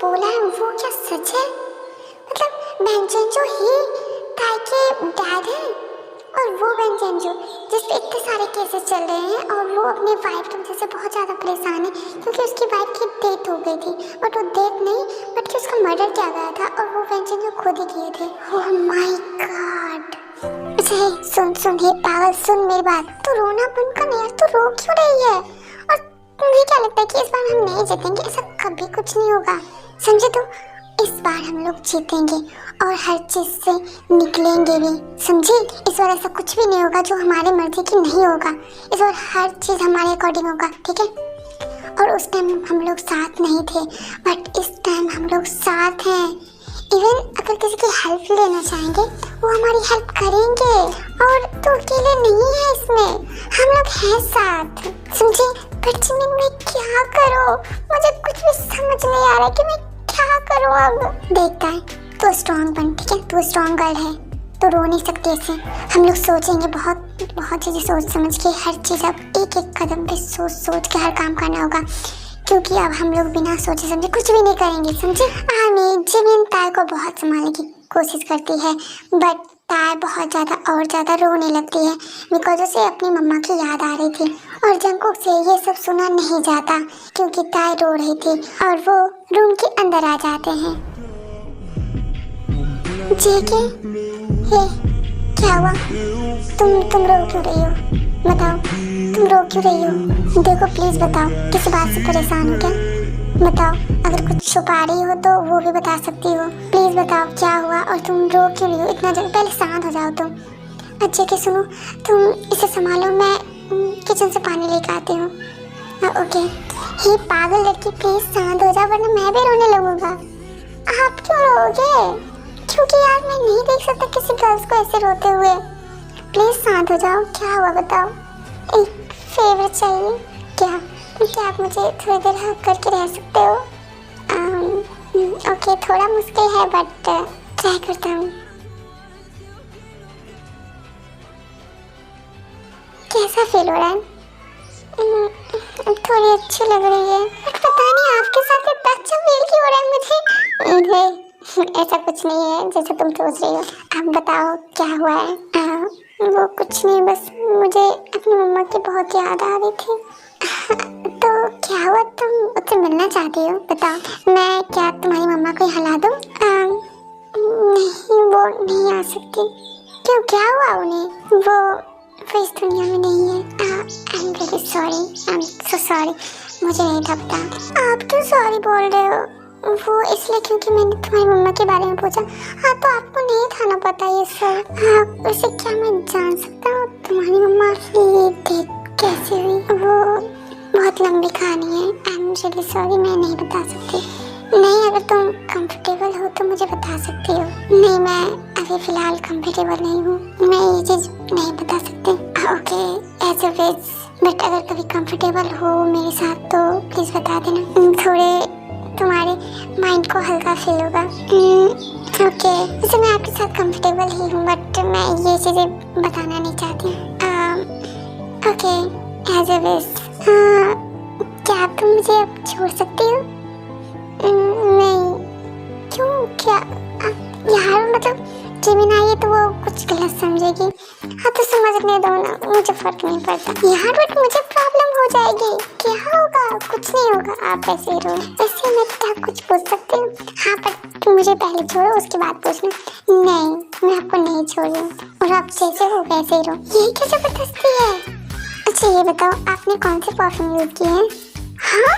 बोला है वो क्या सच है? मतलब बेंचेंजो ही ताई के डैड है और वो बेंचेंजो जिस पे इतने सारे केसेस चल रहे हैं और वो अपनी वाइफ की वजह से बहुत ज़्यादा परेशान है क्योंकि उसकी वाइफ की डेथ हो गई थी, बट वो डेथ नहीं बट उसका मर्डर किया गया था और वो बेंचेंजो खुद ही किए थे। Oh my God. अच्छा सुन सुन हे पागल, सुन मेरी बात, तू रोना बंद कर यार, तू रो क्यों रही है? और तुम्हें क्या लगता है कि इस बार हम नहीं जीतेंगे? ऐसा कभी कुछ नहीं होगा, समझे तू? इस बार हम लोग जीतेंगे और हर चीज से निकलेंगे भी, समझी? इस बार ऐसा कुछ भी नहीं होगा जो हमारी मर्जी की नहीं होगा। इस बार हर चीज हमारे अकॉर्डिंग होगा, ठीक है? और उस टाइम हम लोग साथ नहीं थे बट इस टाइम हम लोग साथ हैं। इवन अगर किसी की हेल्प लेना चाहेंगे वो हमारी हेल्प करेंगे और तू अकेले नहीं है इसमें, हम लोग हैं साथ, समझे? पर जिमिन मैं क्या करूं? मुझे कुछ भी समझ नहीं आ रहा कि मैं क्या करूं अब। देखता है तू स्ट्रॉन्ग बन, ठीक है? तू स्ट्रॉन्ग गर्ल है, तो रो नहीं सकती ऐसे। हम लोग सोचेंगे बहुत बहुत चीज़ें सोच समझ के, हर चीज़ अब एक एक कदम पे सोच सोच के हर काम करना होगा क्योंकि अब हम लोग बिना सोचे समझे कुछ भी नहीं करेंगे, समझे? आमी जिमिन ताई को बहुत संभालने की कोशिश करती है बट ताई बहुत ज़्यादा और ज़्यादा रोने लगती है बिकॉज उसे अपनी मम्मा की याद आ रही थी और जंगकुक से ये सब सुना नहीं जाता क्योंकि ताई रो रही थी और वो रूम के अंदर आ जाते हैं। जेके, हे क्या हुआ? तुम रो क्यों रही हो? बताओ तुम रो क्यों रही हो? देखो प्लीज बताओ, किसी बात से परेशान हो क्या? बताओ, अगर कुछ छुपा रही हो तो वो भी बता सकती हो। प्लीज बताओ क्या हुआ और तुम रो क्यों रही हो इतना जल्दी? पहले शांत हो जाओ तुम। अच्छा कि सुनो, तुम इसे संभालो, मैं किचन से पानी लेकर आती हूँ। ओके। हे पागल लड़की, प्लीज शांत हो जाओ वरना मैं भी रोने लगूंगा। आप क्यों रोओगे? क्योंकि यार मैं नहीं देख सकता किसी गर्ल्स को ऐसे रोते हुए। प्लीज शांत हो जाओ, क्या हुआ बताओ? एक फेवर चाहिए क्या? क्या आप मुझे थोड़ी देर हक करके रह सकते हो? ओके, थोड़ा मुश्किल है बट ट्राई करता हूँ। कैसा फील हो रहा है? थोड़ी अच्छी लग रही है बट पता नहीं आपके साथ इतना अच्छा फील क्यों हो रहा है मुझे। ऐसा कुछ नहीं है जैसा तुम सोच रही हो। आप बताओ क्या हुआ है? वो कुछ नहीं, बस मुझे अपनी मम्मा की बहुत याद आ रही थी। तो क्या हुआ, तुम उससे मिलना चाहती हो? बताओ, मैं क्या तुम्हारी मम्मा को हिला दूं? नहीं, वो नहीं आ सकती। क्यों, क्या हुआ उन्हें? वो इस दुनिया में नहीं है। I am very sorry, I am so sorry, मुझे नहीं था पता। आप क्यों सॉरी बोल रहे हो? वो इसलिए क्योंकि मैंने तुम्हारी मम्मा के बारे में पूछा। हाँ, तो आपको नहीं था ना पता ये सब। हाँ, वैसे क्या मैं जान सकता हूँ तुम्हारी मम्मा की डेथ कैसे हुई? वो बहुत लंबी कहानी है। आई एम रियली सॉरी, मैं नहीं बता सकती। नहीं, अगर तुम कंफर्टेबल हो तो मुझे बता सकती हो। नहीं, मैं अभी फिलहाल कंफर्टेबल नहीं हूँ, मैं ये चीज़ नहीं बता सकती। ओके, एज ऑलवेज, बट अगर कभी कंफर्टेबल हो मेरे साथ तो प्लीज़ बता देना। थोड़े तुम्हारे माइंड को हल्का फील होगा। ओके, वैसे मैं आपके साथ कंफर्टेबल ही हूँ बट मैं ये चीज़ें बताना नहीं चाहती। ओके, एज ऑलवेज, क्या तुम मुझे अब छोड़ सकती हो? नहीं। क्यों, क्या यार? मतलब जिमिन आई है तो वो कुछ गलत समझेगी। हाँ तो समझने दो ना, मुझे फर्क नहीं पड़ता यार, बट मुझे प्रॉब्लम हो जाएगी। क्या होगा? कुछ नहीं होगा, आप ऐसे ही रहो। वैसे मैं क्या कुछ पूछ सकती हूँ? हाँ, पर मुझे पहले छोड़ो उसके बाद पूछना। नहीं, मैं आपको नहीं छोड़ रही हूँ और आप जैसे हो वैसे ही रहो। ये क्या जबरदस्ती है? अच्छा ये बताओ, आपने कौन से परफ्यूम यूज किए हैं? हाँ,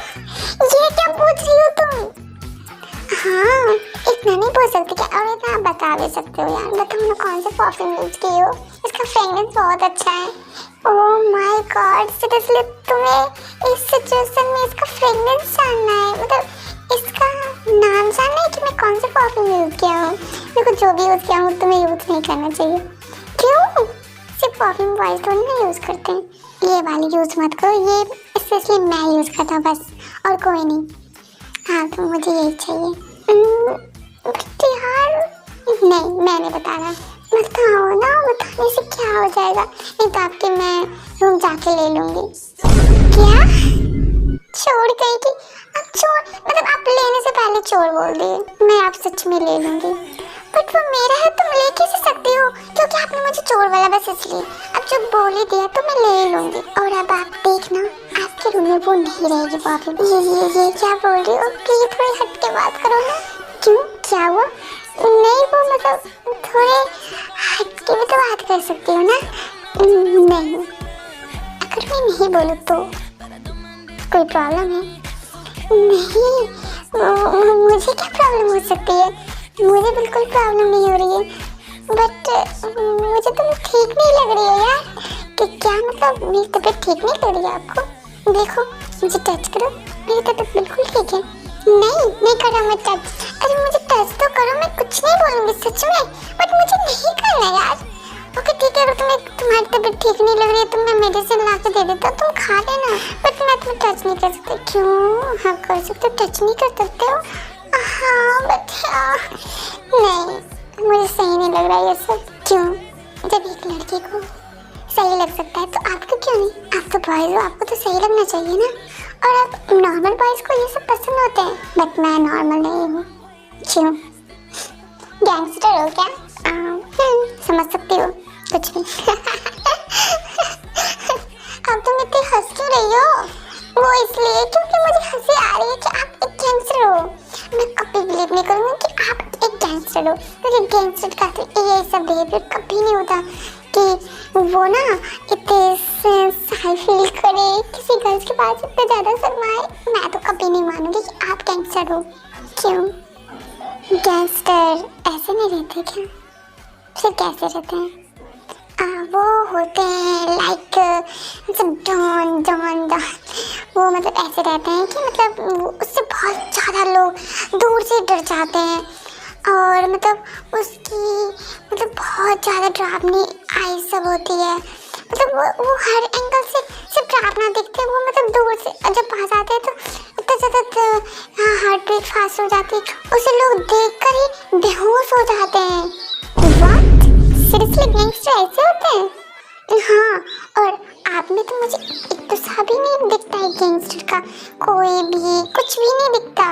ये क्या पूछ रही हो तुम? हाँ, इतना नहीं बोल सकते क्या? और इतना बता भी सकते हो यार। बताओ ना कौन से परफ्यूम यूज किए हो? इसका फ्रेग्रेंस बहुत अच्छा है। ओह माय गॉड, सीरियसली तुम्हें इस सिचुएशन में इसका फ्रेग्रेंस जानना है? मतलब इसका नाम जानना है कि मैं कौन से परफ्यूम यूज किया हूँ? देखो, जो भी यूज किया हूँ तुम्हें यूज नहीं करना चाहिए। क्यों? सिर्फ परफ्यूम बॉयज थोड़ी ना यूज करते हैं। ये वाली यूज मत करो, ये स्पेशली मैं यूज करता हूँ बस, और कोई नहीं। हाँ, तो मुझे यही चाहिए। यार नहीं, मैं नहीं बता रहा। बताओ ना, बताने से क्या हो जाएगा? नहीं तो आपके मैं रूम जाके ले लूँगी। क्या? चोर कहीं की। आप चोर मतलब आप लेने से पहले चोर बोल दिए। मैं आप सच में ले लूंगी, बट वो मेरा है, तुम ले कैसे सकती हो? क्योंकि आपने मुझे चोर वाला बस इसलिए। अब जब बोल ही दिया तो मैं ले ही लूंगी। और अब आप देखना आपके रूम में वो नहीं रहेगी प्रॉब्लम। ये क्या बोल रही हो? प्लीज थोड़ी हट के बात करो ना। क्यों, क्या हुआ? नहीं वो मतलब थोड़े हट के भी तो बात कर सकती हो ना। नहीं, अगर मैं नहीं बोलूँ तो कोई प्रॉब्लम है? नहीं, मुझे क्या प्रॉब्लम हो सकती है? मुझे बिल्कुल प्रॉब्लम नहीं हो रही है, बट मुझे तुम ठीक नहीं लग रही हो यार। कि क्या मतलब मेरी तबीयत ठीक नहीं लग रही है आपको? देखो मुझे टच करो, मेरी तबीयत बिल्कुल ठीक है। नहीं करो मैं टच। अरे मुझे टच तो करो, मैं कुछ नहीं बोलूँगी सच में, बट मुझे नहीं करना यार। ओके ठीक है, अगर तुम्हारी तबीयत ठीक नहीं लग रही है तो मैं मेडिसिन ला के दे देता, तुम खा लेना, बट मैं तुम्हें टच नहीं कर सकती। क्यों? हाँ कर सकते हो, टच नहीं कर सकते हो? हाँ बट नहीं, मुझे सही नहीं लग रहा है ये सब। क्यों? जब एक लड़की को सही लग सकता है तो आपको क्यों नहीं? आप तो बॉयज हो, आपको तो सही लगना चाहिए ना। और आप नॉर्मल बॉयज को ये सब पसंद होते हैं, बट मैं नॉर्मल नहीं हूँ। क्यों? गैंगस्टर हो क्या? समझ सकती हो कुछ भी। अब तुम इतनी हंस क्यों रही हो? वो इसलिए क्योंकि मुझे हंसी आ रही है कि आप एक गैंगस्टर हो। मैं कभी बिलीव नहीं करूँगी कि आप एक गैंगस्टर हो, क्योंकि गैंगस्टर का ये सब बिहेवियर कभी नहीं होता कि वो ना इतने शाय फील करे, किसी गर्ल्स के पास इतने ज़्यादा शर्माए। मैं तो कभी नहीं मानूंगी कि आप गैंगस्टर हो। क्यों? गैंगस्टर ऐसे नहीं रहते क्या? फिर कैसे रहते हैं? वो होते हैं लाइक मतलब डॉन डॉन डॉन। वो मतलब ऐसे रहते हैं कि मतलब उससे बहुत ज़्यादा लोग दूर से डर जाते हैं, और मतलब उसकी मतलब बहुत ज़्यादा डरावनी आई सब होती है। मतलब वो हर एंगल से सिर्फ डरावना दिखते हैं। वो मतलब दूर से जब पास आते हैं तो इतना ज़्यादा हार्ट बीट फास्ट हो जाती है, उसे लोग देख कर ही बेहोश हो जाते हैं। व्हाट? सीरियसली गैंगस्टर ऐसे होते हैं? हाँ, और आप में तो मुझे एक तो सा भी नहीं दिखता है गैंगस्टर का, कोई भी कुछ भी नहीं दिखता।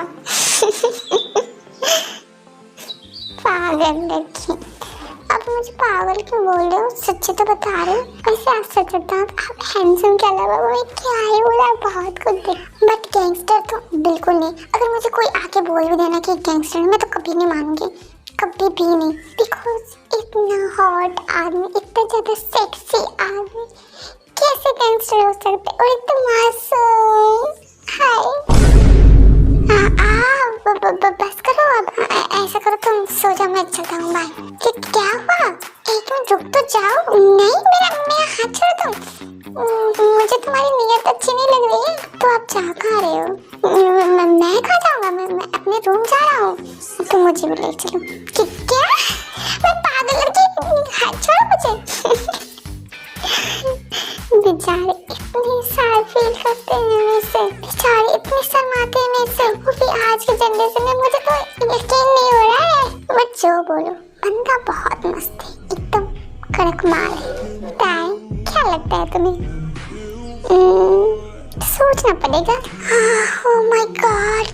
पागल लड़की। आप मुझे पागल क्यों बोल रहे हो? सच्ची तो बता रहे हो। वैसे आप सच बताओ, आप हैंडसम के अलावा मैं क्या ही बोला, बहुत कुछ देख, बट गैंगस्टर तो बिल्कुल नहीं। अगर मुझे कोई आके बोल भी देना कि गैंगस्टर है, मैं तो कभी नहीं मानूंगी, कभी भी नहीं। बिकॉज इतना हॉट आदमी, इतना ज़्यादा सेक्सी आदमी कैसे गैंगस्टर हो सकते? और इतना मासूम। हाय बस करो अब, ऐसा करो तुम सो जाओ, मैं चलता हूँ, बाय। क्या हुआ? एक मिनट रुक तो जाओ। नहीं, मेरा हाथ छोड़ो तुम। मुझे तुम्हारी नीयत अच्छी नहीं लग रही है। तो आप जा कहाँ रहे हो? मैं कहाँ जाऊँगा? मैं अपने रूम जा रहा हूँ, तो मुझे भी ले चलो। क्या? मैं पागल लड़की, हाथ छोड़ो मुझे। बेचारे इतने साल फील करते हैं मेरे से, बेचारे इतने शर्माते हैं मेरे से, वो भी आज के जनरेशन में। मुझे तो यकीन नहीं हो रहा है। बट जो बोलो, बंदा बहुत मस्त है, एकदम कड़क माल है। क्या लगता है तुम्हें? सोचना पड़ेगा। Oh my God,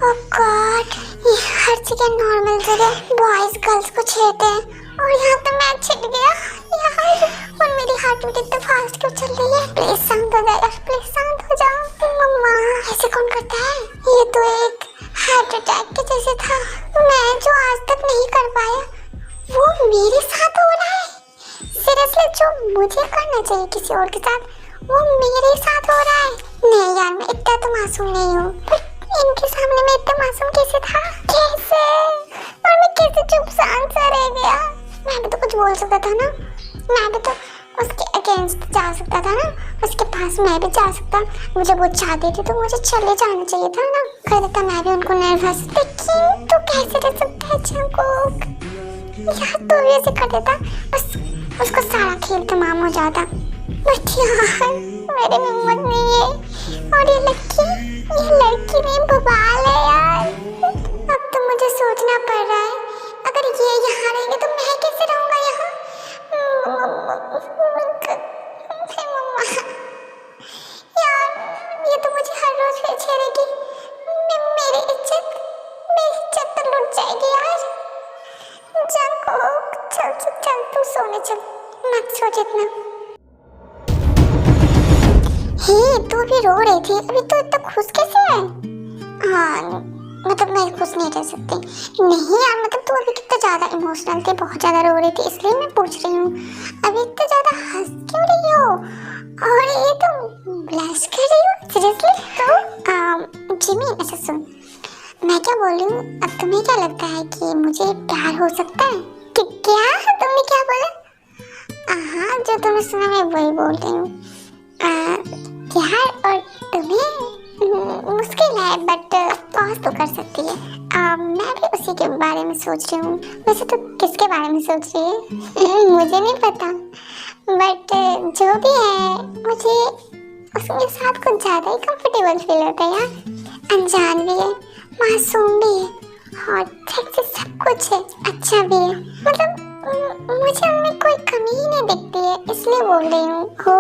oh God, ये हर जगह नॉर्मल जगह बॉयज गर्ल्स को छेड़ते हैं, और यहाँ तो मैं छिड़ गया यार। और मेरी हार्ट बीट इतना फास्ट क्यों चल रही है? प्लीज शांत हो जाओ यार, प्लीज शांत हो जाओ। मम्मा ऐसे कौन करता है? ये तो एक हार्ट अटैक के जैसे था। मैं जो आज तक नहीं कर पाया वो मेरे साथ हो रहा है। सीरियसली जो मुझे करना चाहिए किसी और के साथ, वो मेरे साथ हो रहा है। नहीं यार, मैं इतना तो मासूम नहीं हूँ, पर इनके सामने मैं इतना मासूम कैसे था? कैसे? और मैं कैसे चुप शांत सा रह गया? मैं भी तो कुछ बोल सकता था ना, मैं भी तो उसके अगेंस्ट जा सकता था ना, उसके पास मैं भी जा सकता। मुझे वो चाहते थे तो मुझे चले जाना चाहिए था ना, कर देता मैं भी उनको नर्वस। लेकिन तो कैसे रह सकता है चांकुक? यार तो ऐसे कर देता, बस उसको सारा खेल तमाम हो जाता। बट यार मेरी हिम्मत नहीं है, और ये लड़की नहीं बवाल है यार। अब तो मुझे सोचना पड़ रहा है, अगर ये यहाँ रहेंगे तो मैं कैसे रहूँगा यहाँ? यार ये तो मुझे हर जाएगी यार। जंगकुक चल चल चल, तू सोने चल, मत सोच इतना। हे तू भी रो रही थी, अभी तो इतना खुश कैसे है? हाँ मतलब मैं खुश नहीं रह सकती। नहीं यार मतलब तू अभी कितना ज्यादा इमोशनल थी, बहुत ज्यादा रो रही थी, इसलिए मैं पूछ रही हूँ अभी इतना ज्यादा हंस क्यों रही हो? और ये तुम ब्लश कर रही हो सीरियसली? तो जिमी अच्छा सुन, मैं क्या बोल रही हूँ, अब तुम्हें क्या लगता है कि मुझे प्यार हो सकता है? कि क्या तुमने क्या बोला? हाँ जो तुमने सुना मैं वही बोल रही हूँ। प्यार और तुम्हें मुश्किल है बट पॉज तो कर सकती है। मैं भी उसी के बारे में सोच रही हूँ। वैसे तो किसके बारे में सोच रही है मुझे नहीं पता, बट जो भी है मुझे उसके साथ कुछ ज्यादा ही कंफर्टेबल फील होता है यार। अनजान भी है, मासूम भी है, हॉट सेक्सी सब कुछ है, अच्छा भी है। मतलब मुझे उनमें कोई कमी ही नहीं दिखती है, इसलिए बोल रही हूँ। हो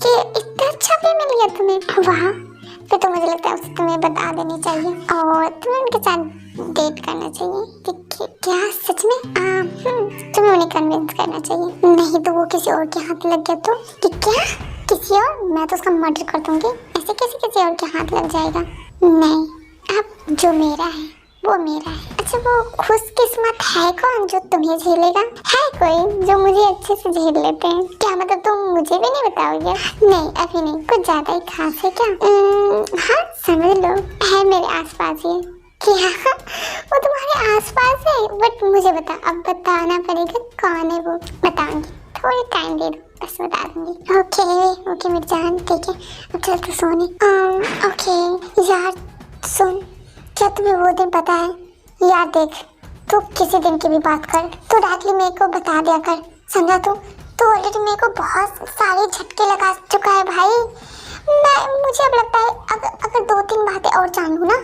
कि इतना अच्छा भी मिल गया तुम्हें, वाह। फिर तो मुझे लगता है उसे तुम्हें बता देनी चाहिए और तुम्हें उनके साथ डेट करना चाहिए। क्या सच में? तुम्हें उन्हें कन्विंस करना चाहिए, नहीं तो वो किसी और के हाथ लग गया तो? कि क्या किसी और? मैं तो उसका मर्डर कर दूंगी। ऐसे कैसे किसी और के हाथ लग जाएगा? नहीं, अब जो मेरा है वो मेरा है। अच्छा वो खुशकिस्मत है कौन जो तुम्हें झेलेगा? है कोई जो मुझे अच्छे से झेल लेते हैं? क्या मतलब तुम मुझे भी नहीं बताओगे? नहीं अभी नहीं, कुछ ज्यादा ही खास है क्या? हाँ समझ लो, है मेरे आसपास ही। क्या वो तुम्हारे आसपास है? बट मुझे बता, अब बताना पड़ेगा कौन है वो। बताऊंगी, थोड़ी टाइम दे दो बस बता दूंगी। ओके मेरी जान, ठीक है अब चल तू सोने। ओके यार सुन, क्या तुम्हें वो दिन पता है? यार देख, तू किसी दिन की भी बात कर, तू डायरेक्टली मेरे को बता दिया कर, समझा? तू ऑलरेडी मेरे को बहुत सारे झटके लगा चुका है भाई। मुझे अब लगता है अगर 2-3 बातें और जानू ना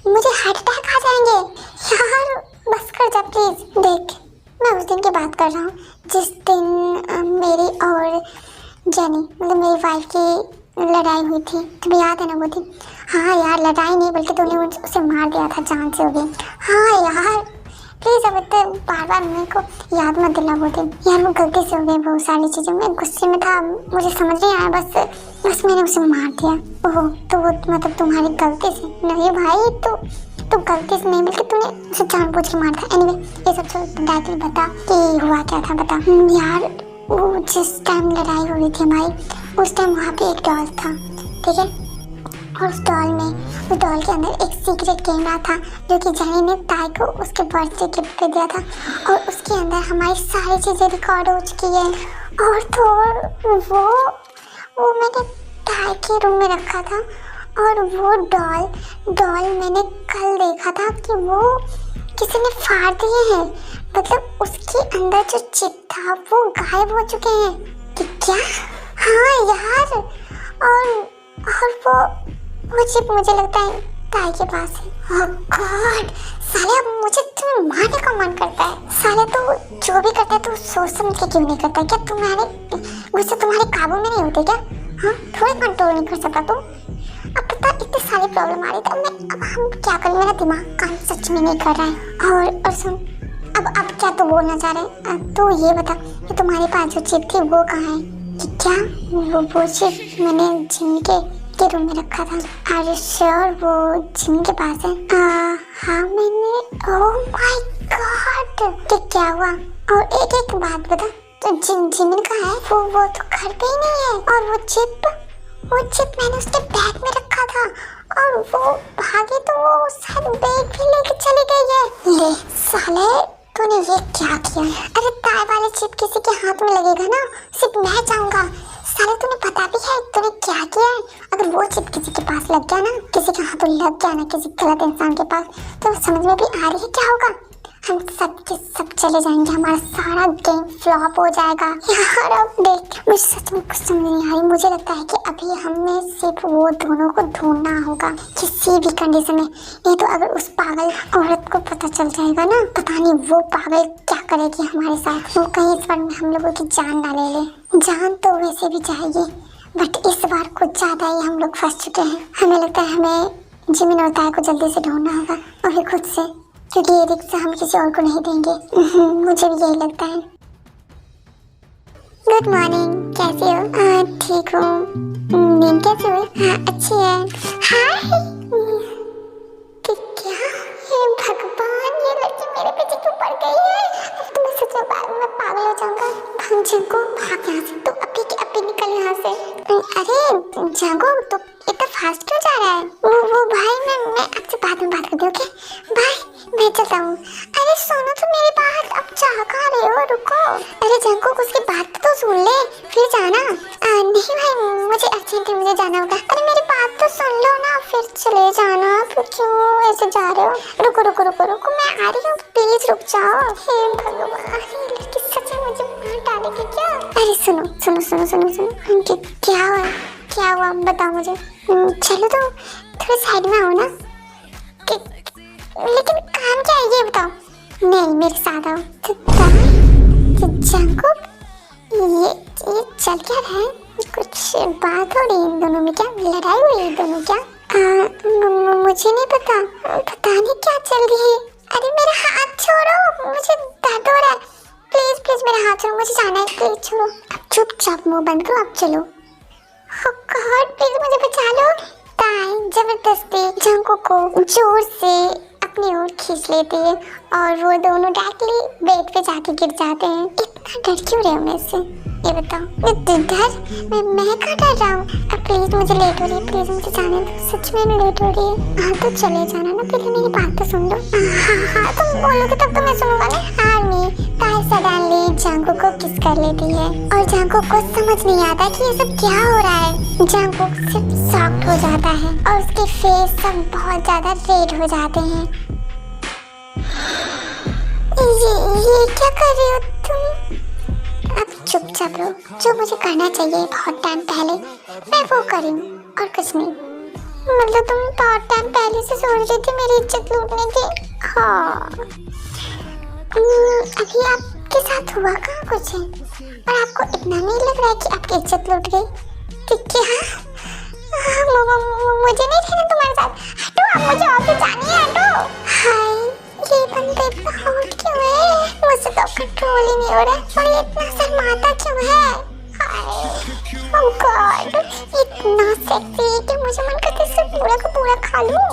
मुझे हार्ट अटैक आ जाएंगे। यार बस कर जा प्लीज। देख मैं उस दिन की बात कर रहा हूँ जिस दिन मेरी और जेनी मतलब मेरी वाइफ की लड़ाई हुई थी, तुम्हें याद है ना वो दिन? हाँ यार लड़ाई नहीं बल्कि तूने उसे मार दिया था जान से। हो गई? हाँ यार प्लीज अब इतने बार बार मेरे को याद मत दिला वो दिन। यार वो गलती से हो गई बहुत सारी चीजें, मैं गुस्से में था, मुझे समझ नहीं आया, बस मैंने उसे मार दिया। ओह तो वो मतलब तुम्हारी गलती से? नहीं भाई तो गलती से नहीं बल्कि तूने उसे जानबूझ के मारा था। एनीवे ये सब छोड़, डायरेक्टली बता कि हुआ क्या था, बता। यार वो जिस टाइम लड़ाई हो रही थी हमारी उस टाइम वहाँ पे एक डॉल था, ठीक है? और उस डॉल के अंदर एक सीक्रेट कैमरा था जो कि जेनी ने ताई को उसके बर्थडे गिफ्ट पे दिया था और उसके अंदर हमारी सारी चीज़ें रिकॉर्ड हो चुकी है। और तो वो मैंने ताई के रूम में रखा था और वो डॉल मैंने कल देखा था कि वो किसी ने फाड़ दिए हैं। मतलब उसके अंदर जो चिप था वो गायब हो चुके हैं। कि क्या? हाँ यार और वो चिप मुझे लगता है ताई के पास है। ओह गॉड साले अब मुझे तुम्हें मारने का मन करता है। साले तो जो भी करता है तो सोच समझ के क्यों नहीं करता? क्या तुम्हारे गुस्से तुम्हारे काबू में नहीं होते क्या? हाँ थोड़ा कंट्रोल नहीं कर सकता तुम? अब पता इतनी सारी प्रॉब्लम आ रही थी, अब हम क्या करें? मेरा दिमाग काम सच में नहीं कर रहा है। और सुन अब क्या तू बोलना चाह रहे? तू ये बता कि तुम्हारे पास जो चिप थी वो कहाँ है? कि क्या वो चिप मैंने जिमी के रूम में रखा था। आर यू श्योर वो जिमी के पास है? हाँ मैंने। ओह माय गॉड कि क्या हुआ? और एक बात बता, तो जिमी कहाँ है? वो तो घर पे ही नहीं है। और वो चिप मैंने उसके बैग में रखा था और वो भागे तो वो शायद बैग भी लेके चली गई है। ले साले तूने ये क्या किया? अरे ताई वाले चिप किसी के हाथ में लगेगा ना सिर्फ मैं चाहूंगा। साले तूने पता भी है तूने क्या किया है? अगर वो चिप किसी के पास लग गया ना, किसी के हाथों लग गया ना, किसी गलत इंसान के पास, तो समझ में भी आ रही है क्या होगा? हम सब के सब चले जाएंगे, हमारा सारा गेम फ्लॉप हो जाएगा। यार अब देख मुझे सच में कुछ समझ नहीं आ रही। मुझे लगता है कि अभी हमें सिर्फ वो दोनों को ढूंढना होगा किसी भी कंडीशन में, नहीं तो अगर उस पागल औरत को पता चल जाएगा ना, पता नहीं वो पागल क्या करेगी हमारे साथ। वो कहीं इस बार में हम लोगों की जान ना ले ले। जान तो वैसे भी जाएगी बट इस बार कुछ ज्यादा ही हम लोग फंस चुके हैं। हमें लगता है हमें जिमिन और ताई को जल्दी से ढूंढना होगा और फिर खुद से क्योंकि ये रिक्शा हम किसी और को नहीं देंगे। मुझे भी यही लगता है। गुड मॉर्निंग, कैसे हो? ठीक हूँ। नींद कैसे हुई? हाँ अच्छी है। हाय क्या, हे भगवान, ये लड़की मेरे पीछे क्यों पड़ गई है? अब तो मैं सच में पागल हो जाऊंगा। भाग जांगो, भाग यहाँ से। तो अभी के अभी निकल यहाँ से। अरे जांगो, तो इतना फास्ट क्यों जा रहा है? वो भाई, मैं आपसे बाद में बात करती हूँ। ओके बाय, मैं चलता हूँ। अरे सुनो तो मेरी बात, अब जा कहाँ रहे हो? रुको। अरे जांगो, उसकी बात तो सुन ले फिर जाना। नहीं भाई, मुझे अर्जेंट है, मुझे जाना होगा। अरे मेरी बात तो सुन लो ना, फिर चले जाना। फिर क्यों ऐसे जा रहे हो? रुको रुको रुको रुको, मैं आ रही हूँ, प्लीज रुक जाओ। हे भगवान, ये लड़की सच में मुझे मार डालेगी क्या? अरे सुनो सुनो सुनो सुनो सुनो, क्या हुआ? क्या हुआ बताओ मुझे। चलो तो थोड़ा साइड में आओ ना। लेकिन काम क्या है ये बताओ। नहीं, मेरे साथ आओ। जंकुक, ये चल क्या रहा है? कुछ बात हो रही है इन दोनों में क्या? लड़ाई हुई है दोनों क्या? मुझे नहीं पता, पता नहीं क्या चल रही है। अरे मेरा हाथ छोड़ो, मुझे दर्द हो रहा है। प्लीज प्लीज मेरा हाथ छोड़ो, मुझे जाना है, प्लीज छोड़ो। अब चुपचाप मुंह बंद करो, अब चलो। Oh God, प्लीज मुझे बचा लो। ताई जबरदस्ती जंकुक को जोर से अपनी ओर खींच लेती है और वो दोनों डायरेक्टली बेड पे जाके गिर जाते हैं। इतना डर क्यों रहे हो मेरे से, ये बताओ। मैं कहाँ डर रहा हूँ? अब प्लीज मुझे लेट हो रही है, प्लीज मुझे जाने दो, सच में लेट हो रही है। हाँ तो चले जाना ना, पहले मेरी बात तो सुन लो। हाँ तुम बोलोगे तब तो मैं सुनूंगा ना। आर्मी ताई सडनली जंकुक को किस कर लेती है और जंकुक को समझ नहीं आता कि ये सब क्या हो रहा है। जंकुक सिर्फ शॉक्ड हो जाता है और उसके फेस सब बहुत ज्यादा रेड हो जाते हैं। ये क्या कर रहे हो तुम? अब चुपचाप रहो, जो मुझे करना चाहिए बहुत टाइम पहले मैं वो करूँ और कुछ नहीं। मतलब तुम बहुत टाइम पहले से सोच रही थी मेरी इज्जत लूटने की। हाँ अभी आपके साथ हुआ कहाँ कुछ है और आपको इतना नहीं लग रहा है कि आपकी इज्जत लूट गई? मुझे नहीं रहना तुम्हारे साथ, हटो आप, मुझे ऑफिस जानी है, हटो। हाय ये बंदे इतना हॉट क्यों है? मुझसे तो कंट्रोल ही नहीं हो रहा और ये इतना शर्माता क्यों है? हाय ओह गॉड, इतना सेक्सी कि मुझे मन करता है इसे पूरा का पूरा खा लूं।